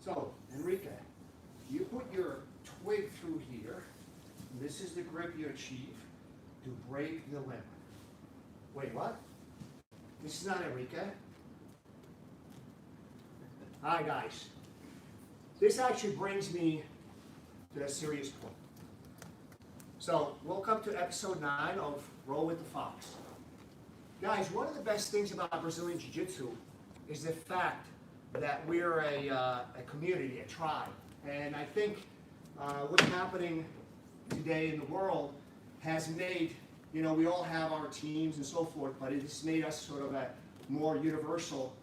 So, Enrique, you put your twig through here. And this is the grip you achieve to break the limb. Wait, what? This is not Enrique. Hi, guys. This actually brings me to a serious point. So, welcome to episode 9 of Roll with the Fox. Guys, one of the best things about Brazilian Jiu-Jitsu is the fact that we're a community, a tribe. And I think what's happening today in the world has made, you know, we all have our teams and so forth, but it's made us sort of a more universal,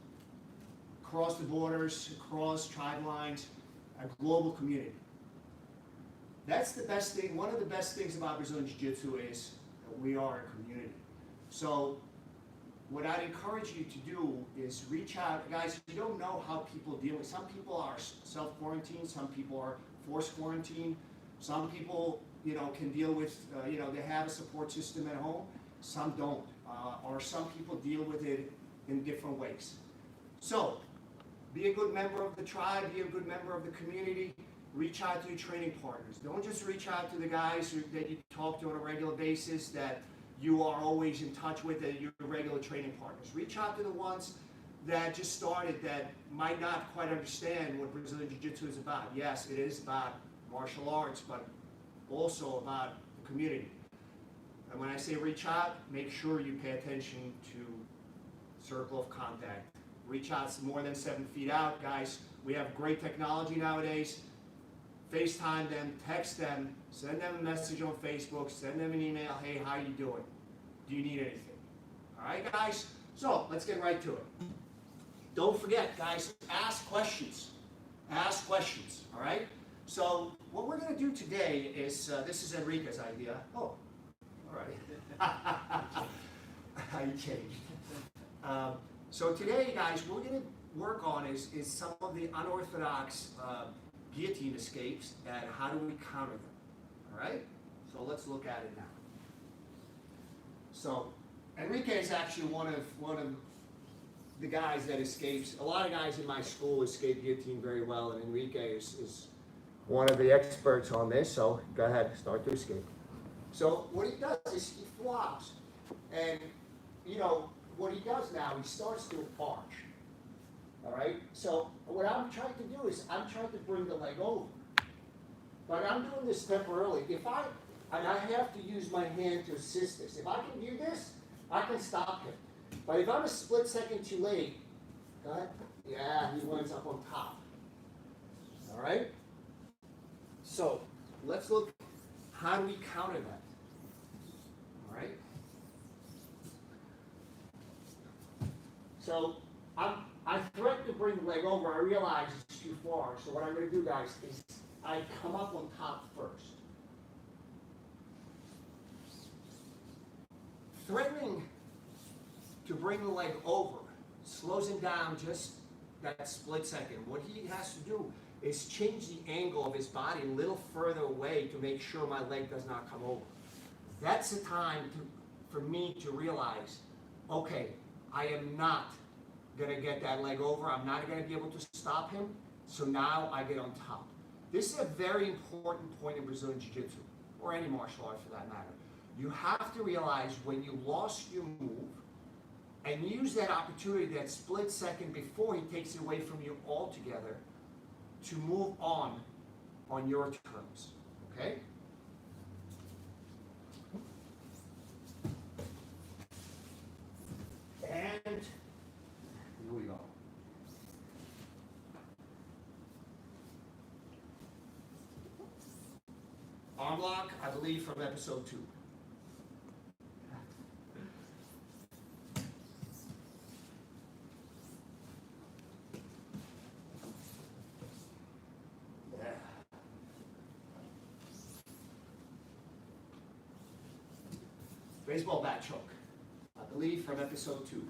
across the borders, across tribe lines, a global community. That's the best thing. One of the best things about Brazilian Jiu-Jitsu is that we are a community. So what I'd encourage you to do is reach out. Guys, you don't know how people deal with. Some people are self-quarantined. Some people are forced quarantine. Some people, you know, can deal with, you know, they have a support system at home. Some don't. Or some people deal with it in different ways. So be a good member of the tribe. Be a good member of the community. Reach out to your training partners. Don't just reach out to the guys that you talk to on a regular basis that you are always in touch with, your regular training partners. Reach out to the ones that just started that might not quite understand what Brazilian Jiu-Jitsu is about. Yes, it is about martial arts, but also about the community. And when I say reach out, make sure you pay attention to circle of contact. Reach out more than 7 feet out, guys. We have great technology nowadays. FaceTime them, text them, send them a message on Facebook, send them an email. Hey, how you doing? Do you need anything? All right, guys? So let's get right to it. Don't forget, guys, ask questions. Ask questions, all right? So what we're going to do today is, this is Enrique's idea. Oh, all right. You changed. So today, guys, what we're going to work on is some of the unorthodox guillotine escapes and how do we counter them, all right? So let's look at it now. So Enrique is actually one of the guys that escapes. A lot of guys in my school escape guillotine very well, and Enrique is one of the experts on this, so go ahead, start to escape. So what he does is he flops, and you know, what he does now, he starts to arch. All right, so what I'm trying to do is I'm trying to bring the leg over, but I'm doing this temporarily. And I have to use my hand to assist this. If I can do this, I can stop him. But if I'm a split second too late, go ahead. Yeah, he winds up on top. All right. So let's look. How do we counter that? All right. So I threaten to bring the leg over. I realize it's too far. So what I'm going to do, guys, is I come up on top first. Threatening to bring the leg over slows him down just that split second. What he has to do is change the angle of his body a little further away to make sure my leg does not come over. That's the time for me to realize, okay, I am not going to get that leg over. I'm not going to be able to stop him. So now I get on top. This is a very important point in Brazilian Jiu-Jitsu, or any martial art for that matter. You have to realize when you lost your move and use that opportunity, that split second before he takes it away from you altogether, to move on your terms. Okay? And here we go. Arm lock, I believe, from episode 2. Yeah. Baseball bat choke, I believe, from episode 2.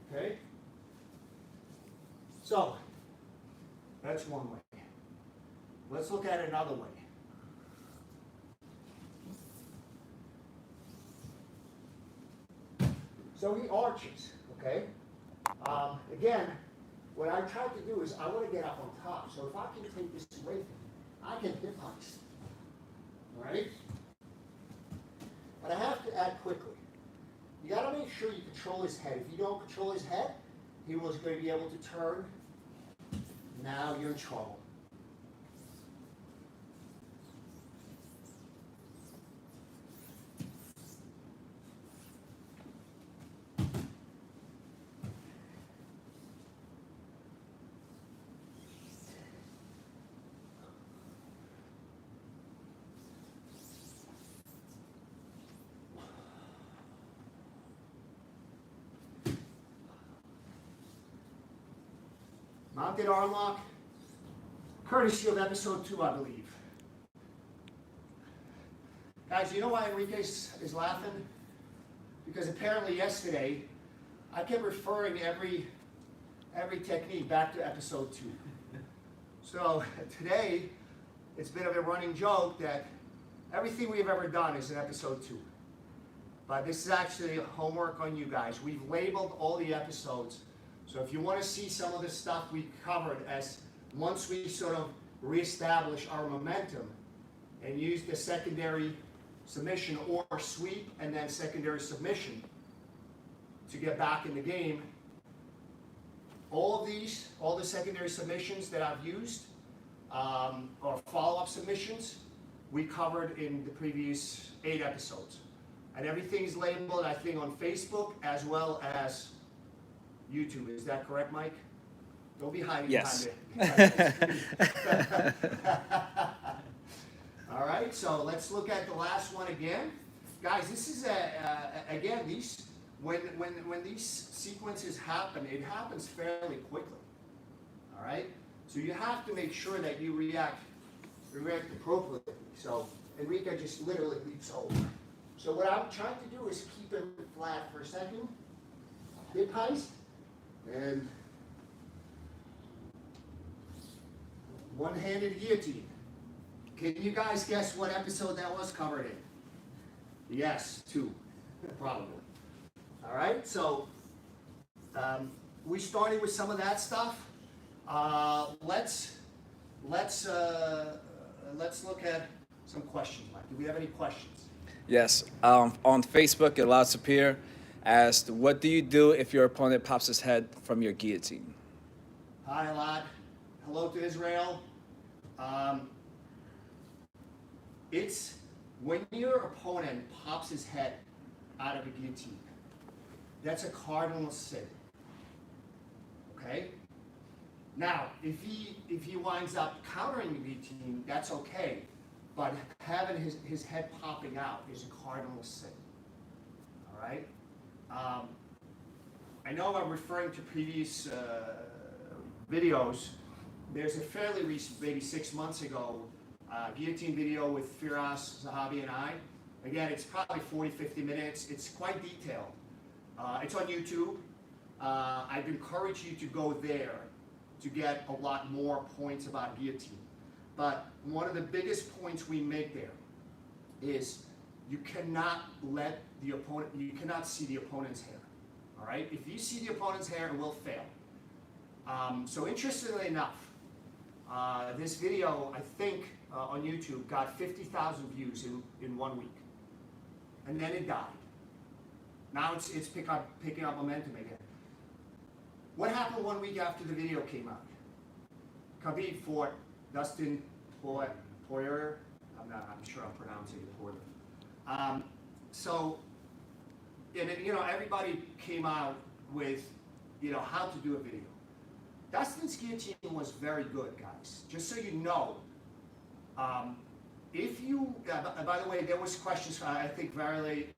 Okay? So, that's one way. Let's look at it another way. So he arches, okay? Again, what I tried to do is I want to get up on top. So if I can take this away from me, I can hip heist. All right? But I have to act quickly. You got to make sure you control his head. If you don't control his head, he was going to be able to turn. Now you're in trouble. Mounted arm lock, courtesy of episode 2, I believe. Guys, you know why Enrique is laughing? Because apparently yesterday, I kept referring every technique back to episode 2. So today, it's been a running joke that everything we've ever done is in episode 2. But this is actually homework on you guys. We've labeled all the episodes. So if you want to see some of the stuff we covered as once we sort of reestablish our momentum and use the secondary submission or sweep and then secondary submission to get back in the game, all of these, all the secondary submissions that I've used or follow-up submissions, we covered in the previous 8 episodes. And everything's labeled, I think, on Facebook as well as YouTube. Is that correct, Mike? Don't be hiding behind it. All right, so let's look at the last one again. Guys, this is, again, these when these sequences happen, it happens fairly quickly. All right? So you have to make sure that you react appropriately. So Enrique just literally leaps over. So what I'm trying to do is keep him flat for a second. Hip heist. And one-handed guillotine. Can you guys guess what episode that was covered in? Yes, 2, probably. All right, so we started with some of that stuff. Let's look at some questions, Mike. Do we have any questions? Yes. On Facebook, it lots appear asked, what do you do if your opponent pops his head from your guillotine? Hi, Alad. Hello to Israel. It's when your opponent pops his head out of a guillotine. That's a cardinal sin. Okay? Now, if he winds up countering the guillotine, that's okay. But having his head popping out is a cardinal sin. All right? I know I'm referring to previous videos. There's a fairly recent, maybe 6 months ago, guillotine video with Firas, Zahabi, and I. Again, it's probably 40-50 minutes. It's quite detailed. It's on YouTube. I'd encourage you to go there to get a lot more points about guillotine. But one of the biggest points we make there is you cannot let the opponent, you cannot see the opponent's hair. All right? If you see the opponent's hair, it will fail. So interestingly enough, this video, I think, on YouTube got 50,000 views in 1 week. And then it died. Now it's picking up momentum again. What happened 1 week after the video came out? Khabib fought Dustin Poirier. I'm sure I'm pronouncing it poorly. So, and it, everybody came out with, how to do a video. Dustin's guillotine was very good, guys. Just so you know, if you, by the way, there was questions, I think Varely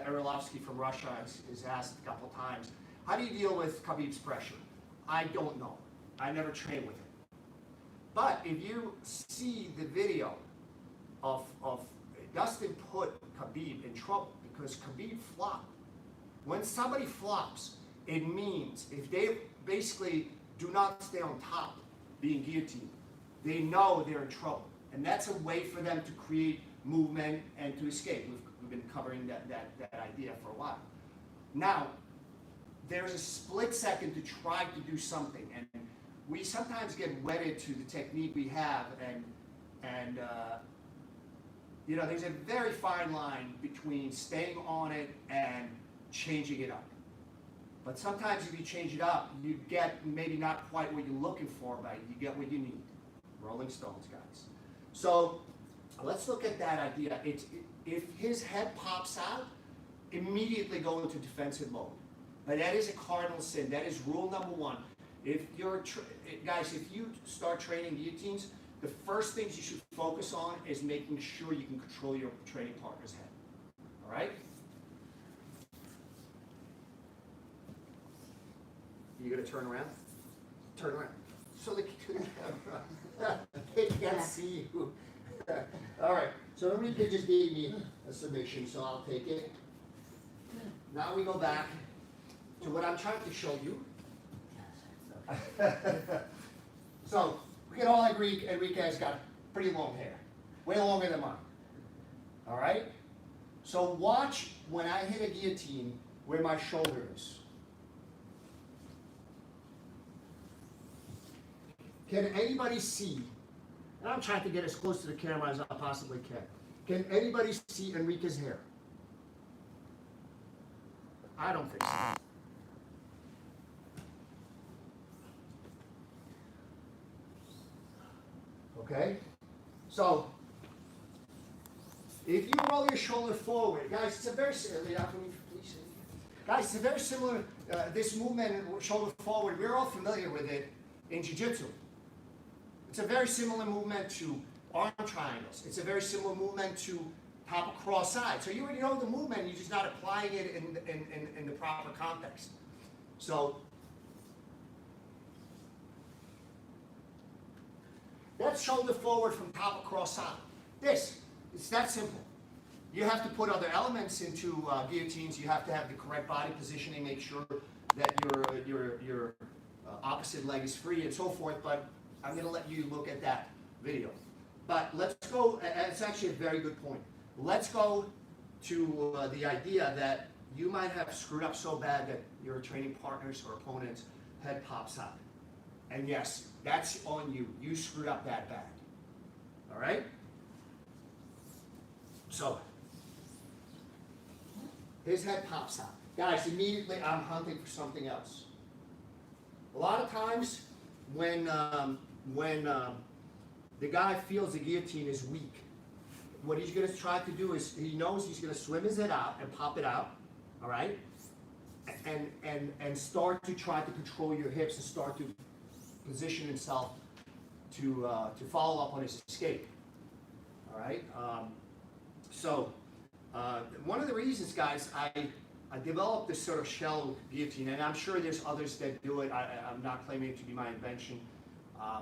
Erlovsky from Russia is asked a couple times, how do you deal with Khabib's pressure? I don't know. I never trained with him. But if you see the video of Dustin put Khabib in trouble because Khabib flopped. When somebody flops, it means if they basically do not stay on top being guillotined, they know they're in trouble. And that's a way for them to create movement and to escape. We've been covering that idea for a while. Now, there's a split second to try to do something, and we sometimes get wedded to the technique we have, and you know, there's a very fine line between staying on it and changing it up. But sometimes if you change it up, you get maybe not quite what you're looking for, but you get what you need. Rolling Stones, guys. So let's look at that idea. If his head pops out, immediately go into defensive mode. But that is a cardinal sin. That is rule number one. If you're, guys, if you start training guillotines, the first things you should focus on is making sure you can control your training partner's head. All right? You gonna turn around? Turn around. So the camera, they can't see you. All right. So Enrique just gave me a submission, so I'll take it. Now we go back to what I'm trying to show you. So we can all agree Enrique's got pretty long hair, way longer than mine. All right? So watch when I hit a guillotine where my shoulder is. Can anybody see? And I'm trying to get as close to the camera as I possibly can. Can anybody see Enrique's hair? I don't think so. Okay? So, if you roll your shoulder forward, guys, it's a very guys, it's a very similar, this movement, shoulder forward, we're all familiar with it in Jiu-Jitsu. It's a very similar movement to arm triangles. It's a very similar movement to top across side. So you already know the movement, you're just not applying it in the proper context. So, that's shoulder forward from top across side. It's that simple. You have to put other elements into guillotines. You have to have the correct body positioning, make sure that your opposite leg is free and so forth, but I'm going to let you look at that video. But let's go, it's actually a very good point. Let's go to the idea that you might have screwed up so bad that your training partners or opponents' head pops out. And yes, that's on you. You screwed up that bad. All right? So, his head pops out. Guys, immediately I'm hunting for something else. A lot of times when the guy feels the guillotine is weak, what he's going to try to do is he knows he's going to swim his head out and pop it out, all right? And start to try to control your hips and start to position himself to follow up on his escape, all right? One of the reasons, guys, I developed this sort of shell guillotine, and I'm sure there's others that do it. I'm not claiming it to be my invention,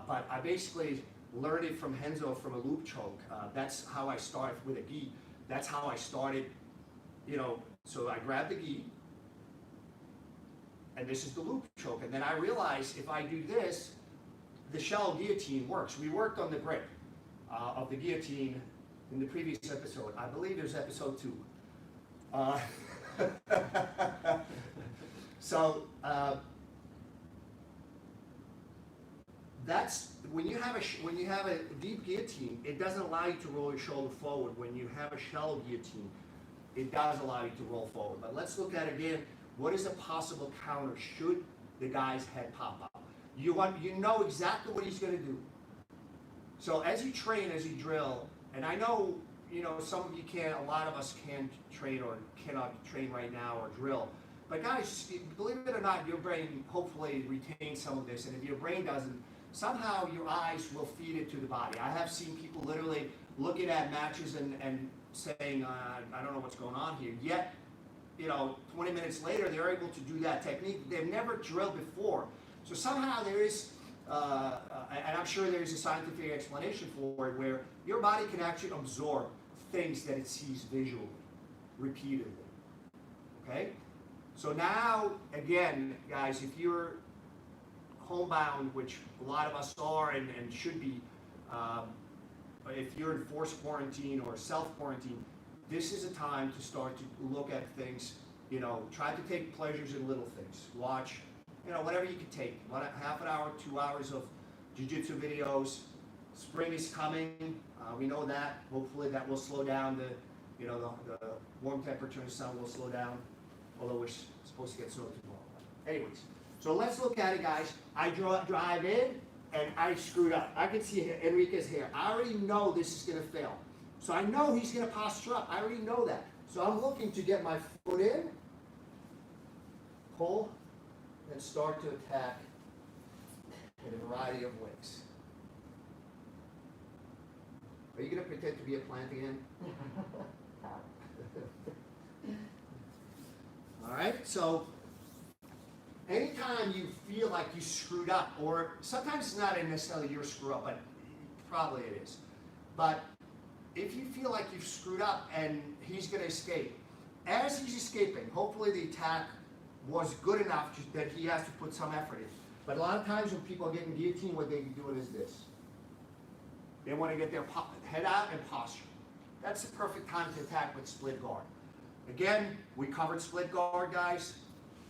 but I basically learned it from Renzo from a loop choke. That's how I started with a gi. That's how I started, you know, so I grabbed the gi, and this is the loop choke. And then I realized if I do this, the shell guillotine works. We worked on the grip of the guillotine in the previous episode. I believe it was episode 2. That's when you have a deep guillotine, it doesn't allow you to roll your shoulder forward. When you have a shallow guillotine, it does allow you to roll forward. But let's look at again. What is a possible counter should the guy's head pop up? You know exactly what he's going to do. So as you train, as you drill, and I know, you know, some of you can't, a lot of us can't train or cannot train right now or drill. But guys, believe it or not, your brain hopefully retains some of this. And if your brain doesn't, somehow your eyes will feed it to the body. I have seen people literally looking at matches and saying, I don't know what's going on here. Yet, you know, 20 minutes later, they're able to do that technique. They've never drilled before. So somehow there is, and I'm sure there is a scientific explanation for it, where your body can actually absorb things that it sees visually, repeatedly. Okay? So now, again, guys, if you're homebound, which a lot of us are and should be, If you're in forced quarantine or self-quarantine, this is a time to start to look at things, you know, try to take pleasures in little things. Watch, you know, whatever you can take. Half an hour, 2 hours of jiu-jitsu videos. Spring is coming. We know that. Hopefully that will slow down the warm temperature in the sun will slow down. Although we're supposed to get snow tomorrow. Anyways, so let's look at it, guys. I drive in and I screwed up. I can see Enrique's hair. I already know this is going to fail. So I know he's going to posture up. I already know that. So I'm looking to get my foot in, pull, and start to attack in a variety of ways. Are you going to pretend to be a plant again? All right, so anytime you feel like you screwed up, or sometimes it's not necessarily your screw up, but probably it is. But if you feel like you've screwed up and he's going to escape, as he's escaping, hopefully the attack was good enough that he has to put some effort in. But a lot of times when people are getting guillotined, what they're doing is this. They want to get their head out and posture. That's the perfect time to attack with split guard. Again, we covered split guard, guys.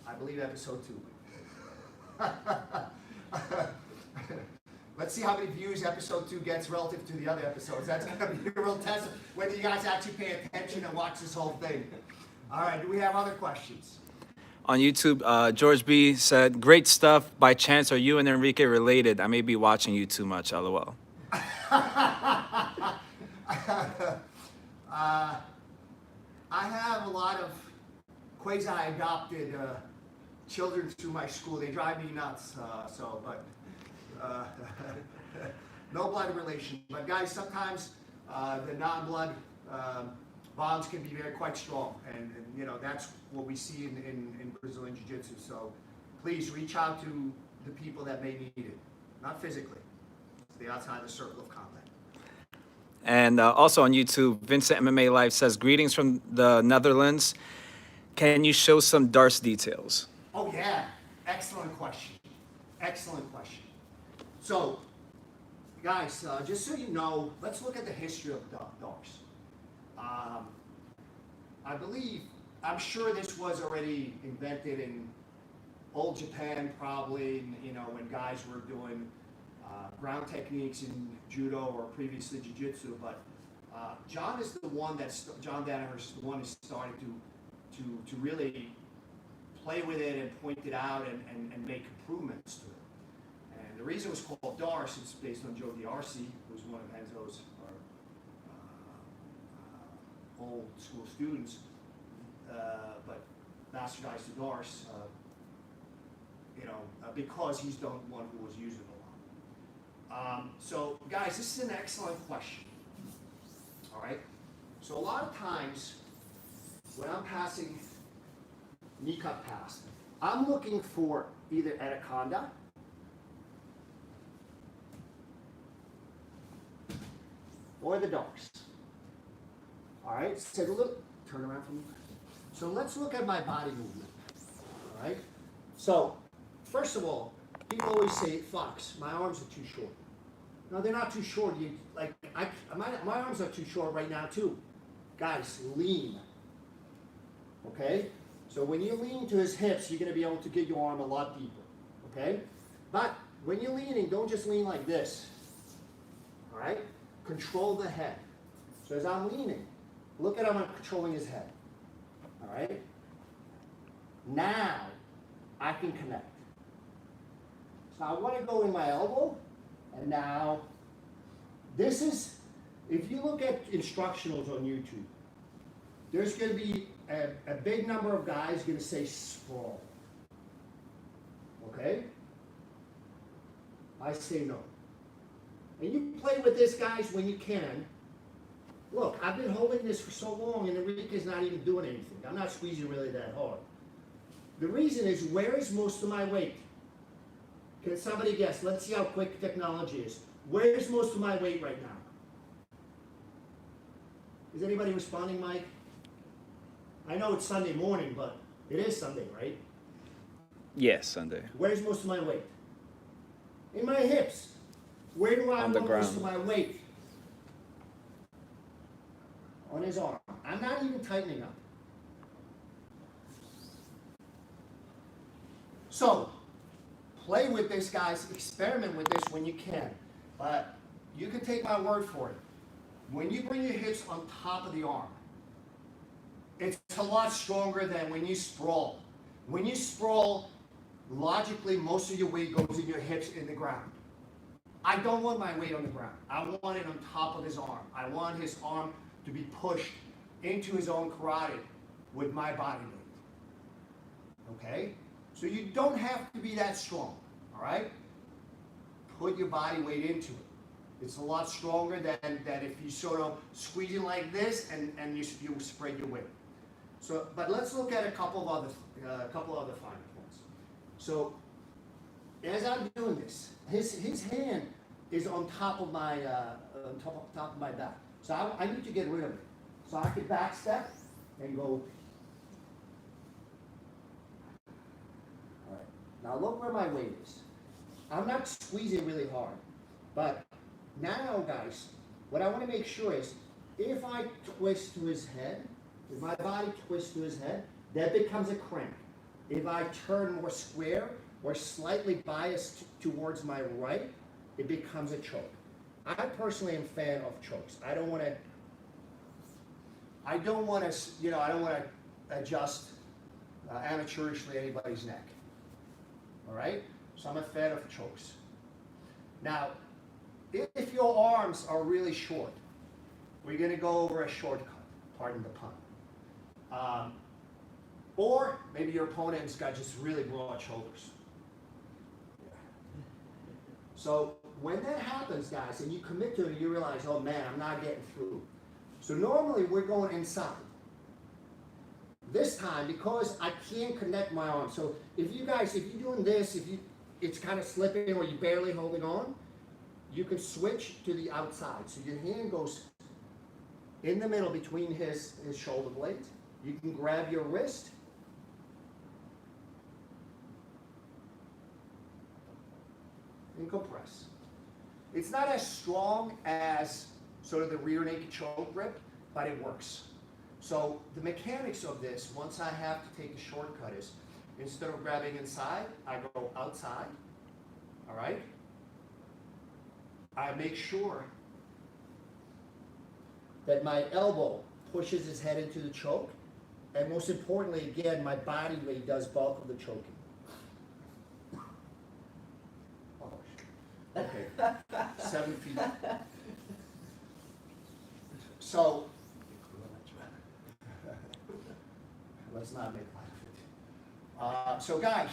I believe episode 2. Let's see how many views episode 2 gets relative to the other episodes. That's going to be a real test of whether you guys actually pay attention and watch this whole thing. All right, do we have other questions? On YouTube, George B said, "Great stuff. By chance, are you and Enrique related? I may be watching you too much, LOL." I have a lot of quasi-adopted children through my school. They drive me nuts. No blood relation. But guys, sometimes the non-blood bonds can be quite strong, and you know that's what we see in Brazilian Jiu-Jitsu. So please reach out to the people that may need it, not physically. Stay outside the circle of combat. And also on YouTube, Vincent MMA Live says, "Greetings from the Netherlands. Can you show some DARCE details?" Oh yeah, excellent question. Excellent question. So, guys, just so you know, let's look at the history of DARCE. I'm sure this was already invented in old Japan, probably, you know, when guys were doing ground techniques in judo or previously jiu-jitsu, but John Danaher is the one who started to really play with it and point it out and make improvements to it. And the reason it was called DARCE is based on Joe DARCE, who's one of Renzo's old school students, but bastardized to DARCE, because he's the one who was using it a lot. So guys, this is an excellent question. All right. So a lot of times when I'm passing knee cut pass, I'm looking for either anaconda or the DARCE. All right, so take a look, turn around for me. So let's look at my body movement. All right. So first of all, people always say, "Fox, my arms are too short." No, they're not too short. My arms are too short right now too. Guys, lean. Okay? So when you lean to his hips, you're going to be able to get your arm a lot deeper. Okay? But when you're leaning, don't just lean like this. All right? Control the head. So as I'm leaning, look at how I'm controlling his head. All right? Now, I can connect. So I want to go in my elbow, and now, this is, if you look at instructionals on YouTube, there's going to be a big number of guys going to say sprawl. Okay? I say no. And you play with this, guys, when you can. Look, I've been holding this for so long, and Enrique's not even doing anything. I'm not squeezing really that hard. The reason is, where is most of my weight? Can somebody guess? Let's see how quick technology is. Where's most of my weight right now? Is anybody responding, Mike? I know it's Sunday morning, but it is Sunday, right? Yes, Sunday. Where's most of my weight? In my hips. Where do I On the want most of ground. my weight? On his arm. I'm not even tightening up. So, play with this, guys. Experiment with this when you can. But you can take my word for it. When you bring your hips on top of the arm, it's a lot stronger than when you sprawl. When you sprawl, logically, most of your weight goes in your hips in the ground. I don't want my weight on the ground. I want it on top of his arm. I want his arm to be pushed into his own carotid with my body weight. Okay? So you don't have to be that strong. All right? Put your body weight into it. It's a lot stronger than if you sort of squeeze it like this and you spread your weight. So, but let's look at a couple of other finer points. So, as I'm doing this, his hand is on top of my top of my back. So I need to get rid of it. So I can back step and go. All right. Now look where my weight is. I'm not squeezing really hard, but now, guys, what I want to make sure is if I twist to his head, if my body twists to his head, that becomes a crank. If I turn more square or slightly biased towards my right, it becomes a choke. I personally am a fan of chokes. I don't want to, adjust amateurishly anybody's neck. All right? So I'm a fan of chokes. Now, if your arms are really short, we're going to go over a shortcut, pardon the pun. Or maybe your opponent's got just really broad shoulders. So when that happens, guys, and you commit to it, you realize, oh man, I'm not getting through. So normally we're going inside. This time, because I can't connect my arms. So if you're doing this, it's kind of slipping or you're barely holding on, you can switch to the outside. So your hand goes in the middle between his shoulder blades. You can grab your wrist. And compress. It's not as strong as sort of the rear naked choke grip, but it works. So the mechanics of this, once I have to take a shortcut, is instead of grabbing inside, I go outside. All right? I make sure that my elbow pushes his head into the choke, and most importantly, again, my body weight does bulk of the choking. Okay, 7 feet. So, let's not make light of it. So guys,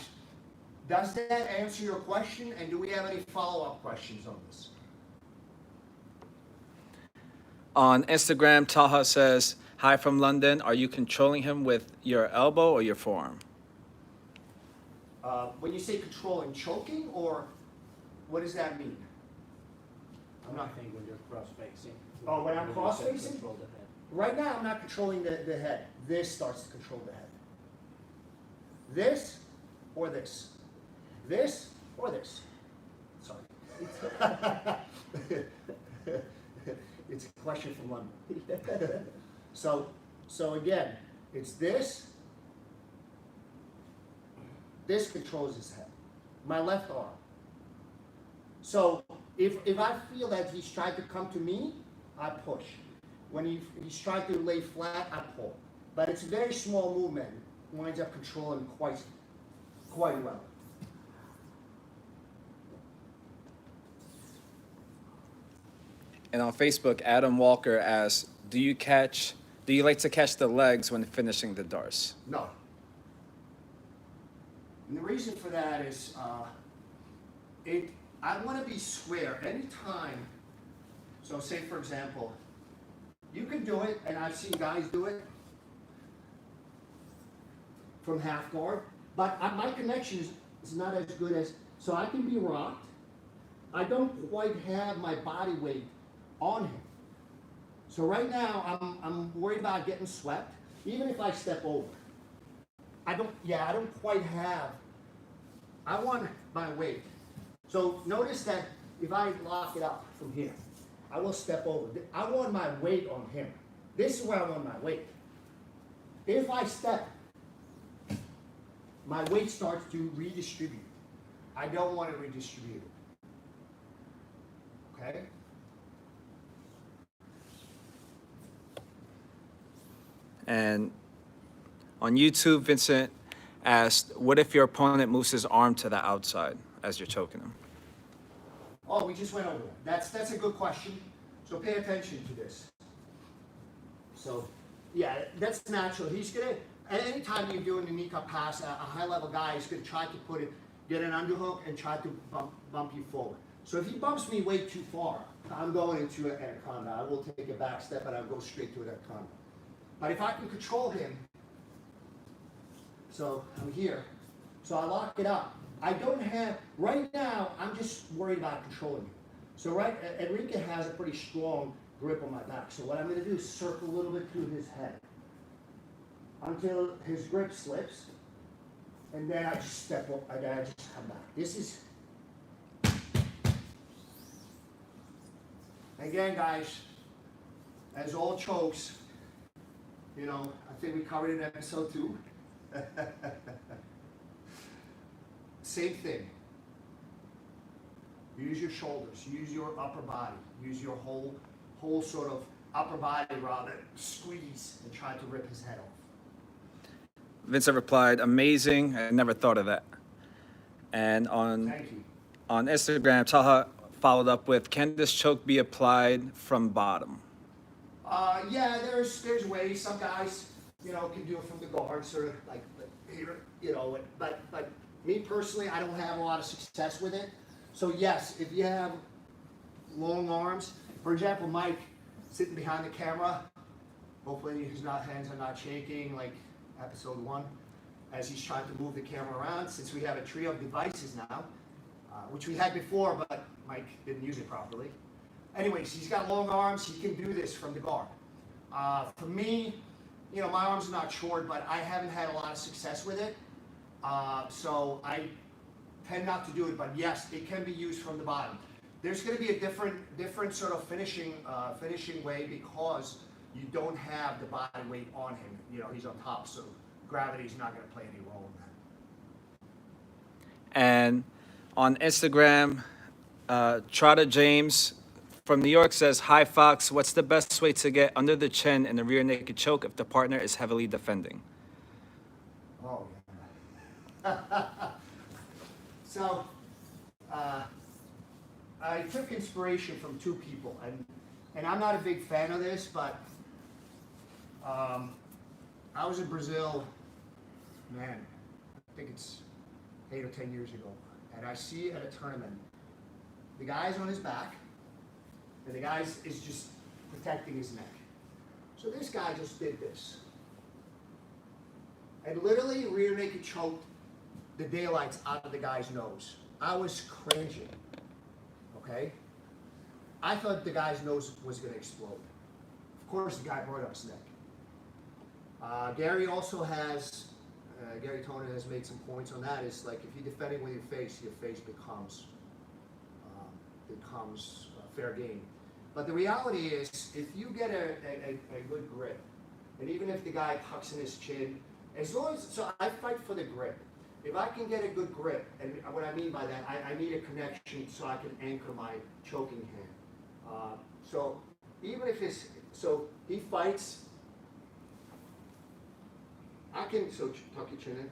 does that answer your question? And do we have any follow-up questions on this? On Instagram, Taha says, hi from London. Are you controlling him with your elbow or your forearm? When you say controlling, choking, or what does that mean? I'm not thinking when you're cross-facing. Oh, when I'm you said cross-facing? control the head. Right now, I'm not controlling the head. This starts to control the head. This or this. This or this. Sorry. It's a question from London. So again, it's this. This controls his head. My left arm. So if I feel that he's trying to come to me, I push. When he's trying to lay flat, I pull. But it's a very small movement. Winds up controlling quite well. And on Facebook, Adam Walker asks, do you like to catch the legs when finishing the DARCE? No. And the reason for that is I want to be square anytime. So say, for example, you can do it, and I've seen guys do it from half guard, but my connection is not as good as, so I can be rocked. I don't quite have my body weight on him. So right now, I'm worried about getting swept, even if I step over. I don't quite have, I want my weight. So notice that if I lock it up from here, I will step over. I want my weight on him. This is where I want my weight. If I step, my weight starts to redistribute. I don't want to redistribute it. Okay? And on YouTube, Vincent asked, what if your opponent moves his arm to the outside as you're choking him? Oh, we just went over that. That's a good question. So pay attention to this. So, yeah, that's natural. He's gonna, anytime you're doing a knee-cup pass, a high-level guy is gonna try to get an underhook and try to bump you forward. So if he bumps me way too far, I'm going into an anaconda. I will take a back step and I'll go straight to an anaconda. But if I can control him, so I'm here, so I lock it up. I don't have, right now, I'm just worried about controlling him. So Enrique has a pretty strong grip on my back. So what I'm gonna do is circle a little bit through his head until his grip slips, and then I just step up, and then I just come back. This is, again guys, as all chokes, you know, I think we covered it in episode 2. Same thing. Use your shoulders, use your upper body, use your whole sort of upper body rather, squeeze and try to rip his head off. Vincent replied, amazing, I never thought of that. And Thank you. on Instagram, Taha followed up with, can this choke be applied from bottom? Yeah, there's ways. Some guys, you know, can do it from the guard, sort of like here, you know. But me personally, I don't have a lot of success with it. So yes, if you have long arms, for example, Mike sitting behind the camera, hopefully his hands are not shaking like episode 1, as he's trying to move the camera around. Since we have a trio of devices now, which we had before, but Mike didn't use it properly. Anyways, he's got long arms. He can do this from the guard. For me, you know, my arms are not short, but I haven't had a lot of success with it. So I tend not to do it, but yes, it can be used from the bottom. There's going to be a different sort of finishing way because you don't have the body weight on him. You know, he's on top, so gravity is not going to play any role in that. And on Instagram, Trotta James from New York says, hi Fox, what's the best way to get under the chin in a rear naked choke if the partner is heavily defending? Oh, yeah. So, I took inspiration from 2 people, and I'm not a big fan of this, but I was in Brazil, man, I think it's 8 or 10 years ago, and I see at a tournament, the guy's on his back, and the guy is just protecting his neck. So this guy just did this. And literally rear naked choked the daylights out of the guy's nose. I was cringing, okay? I thought the guy's nose was gonna explode. Of course, the guy brought up his neck. Gary also has, Gary Tonin has made some points on that. It's like if you're defending with your face becomes fair game. But the reality is, if you get a good grip, and even if the guy tucks in his chin, as long as, so I fight for the grip. If I can get a good grip, and what I mean by that, I need a connection so I can anchor my choking hand. So even if it's, so he fights, I can, so tuck your chin in,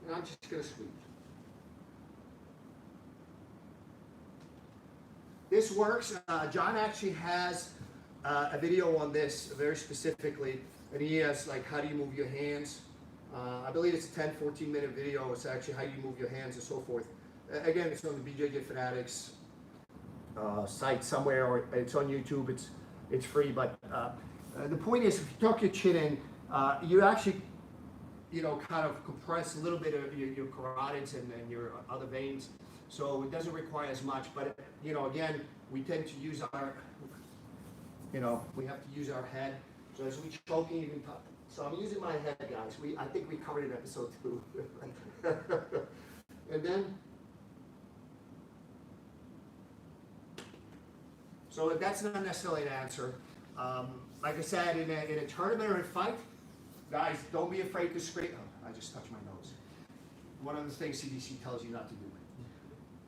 and I'm just gonna squeeze. This works. John actually has a video on this very specifically, and he has like how do you move your hands. I believe it's a 10-14 minute video. It's actually how you move your hands and so forth. Again, it's on the BJJ Fanatics site somewhere, or it's on YouTube. It's free. But the point is, if you tuck your chin in, you actually, you know, kind of compress a little bit of your carotids and your other veins. So it doesn't require as much, but you know, again, we tend to use our, you know, we have to use our head. So as we choking, even so I'm using my head, guys. I think we covered it in episode 2. And then So that's not necessarily an answer. Like I said, in a tournament or a fight, guys, don't be afraid to scrape. Oh, I just touched my nose. One of the things CDC tells you not to do.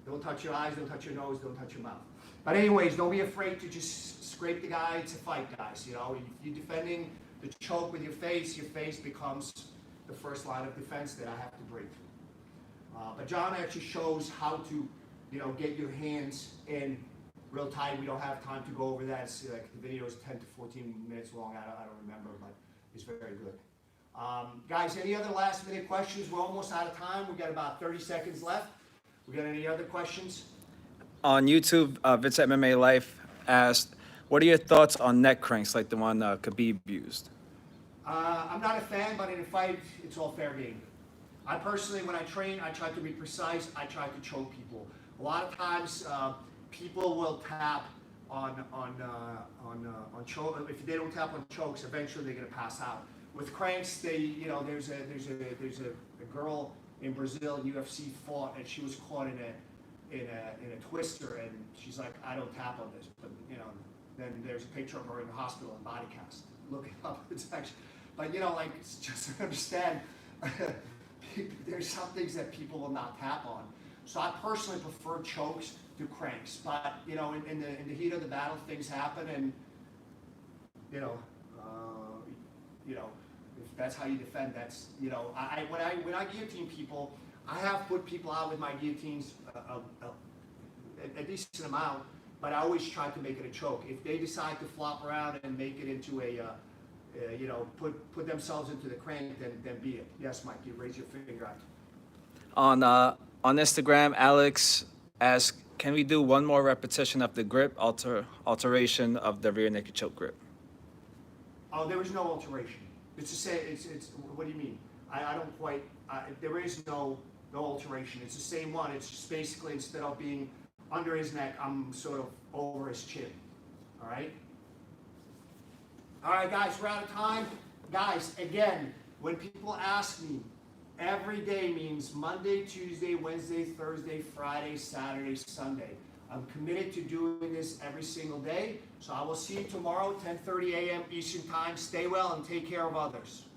Don't touch your eyes, don't touch your nose, don't touch your mouth. But anyways, don't be afraid to just scrape the guy. It's a fight, guys. You know, if you're defending the choke with your face becomes the first line of defense that I have to break through. But John actually shows how to, you know, get your hands in real tight. We don't have time to go over that. It's like the video is 10 to 14 minutes long. I don't remember, but it's very good. Guys, any other last minute questions? We're almost out of time. We've got about 30 seconds left. We got any other questions? On YouTube, Vince MMA Life asked, what are your thoughts on neck cranks like the one Khabib used? I'm not a fan, but in a fight, it's all fair game. I personally, when I train, I try to be precise. I try to choke people. A lot of times, people will tap on choke. If they don't tap on chokes, eventually they're gonna pass out. With cranks, you know, there's a girl in Brazil, UFC fought, and she was caught in a twister, and she's like, I don't tap on this, but you know, then there's a picture of her in the hospital in body cast. Look it up. It's actually, but you know, like, just to understand, there's some things that people will not tap on. So I personally prefer chokes to cranks, but you know, in the heat of the battle, things happen, and you know, if that's how you defend, that's, you know, when I guillotine people, I have put people out with my guillotines a decent amount, but I always try to make it a choke. If they decide to flop around and make it into you know, put themselves into the crank, then be it. Yes, Mike, you raise your finger out. On Instagram, Alex asked, can we do one more repetition of the grip, alteration of the rear naked choke grip? Oh, there is no alteration. It's the same. It's what do you mean? I don't quite. There is no alteration. It's the same one. It's just basically, instead of being under his neck, I'm sort of over his chin. All right. All right, guys, we're out of time. Guys, again, when people ask me, every day means Monday, Tuesday, Wednesday, Thursday, Friday, Saturday, Sunday. I'm committed to doing this every single day. So I will see you tomorrow, 10:30 a.m. Eastern Time. Stay well and take care of others.